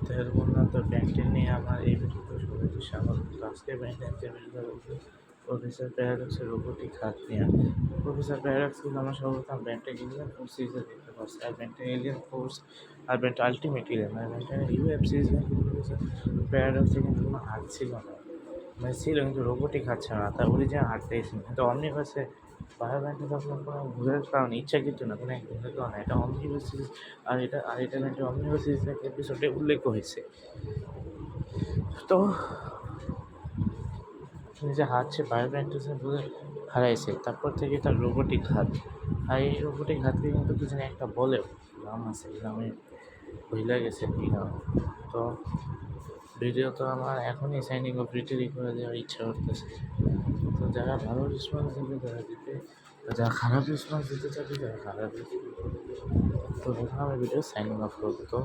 তো বললাম তো ব্যাংকটেন নিয়ে আমার এই ভিডিওতে সবাইকে স্বাগত। তো আজকে ব্যাংকটেন যে ভিডিওটা বলছি প্রফেসর প্যারাডক্সের রোবোটিক হাত নিয়ে। প্রফেসর প্যারাডক্স কিন্তু আমরা সর্বপ্রথম ব্যাংকটেন এলিয়ান ফোর্স সিরিজে দেখতে পাচ্ছি। আর ব্যাংকটেন এলিয়ান ফোর্স আর ব্যাংকটেন আলটিমেট এলিয়ান মানে ব্যাংকটেন ইউএফ সিরিজ কিন্তু প্রফেসর প্যারাডক্সে কিন্তু কোনো হাত ছিল না, মানে ছিল কিন্তু রোবোটিক হাত ছিল না, তার অরিজিনাল হাতটাই ছিল। কিন্তু অমনিভার্সে বায়োব্যান্ডে তখন কোনো ভুলের কারণে ইচ্ছাকৃত না, কোনো এক ভুলের কারণে এটা অমনিভার্স সিরিজ আর এটা ব্যাংকটেন অমনিভার্স সিরিজের একটা এপিসোডে উল্লেখ হয়েছে। তো নিজের হাত সে বায়োব্যান্ডেসে বলে হারাইছে, তারপর থেকে তার রোবোটিক হাত। আর এই রোবোটিক হাতকে কিন্তু কি জানি একটা বলে, নাম আছে, নামে ভুলে গেছে কি নাম। তো ভিডিও তো আমার এখনই সাইনিং অফ রিটারি করে দেওয়ার ইচ্ছা করতেছে। তো যারা ভালো রেসপন্স দেবে তারা দিবে, যারা খারাপ রেসপন্স দিতে চাবে তারা খারাপ রেসপন্স। তো এখন আমি ভিডিও সাইনিং অফ করবো। তো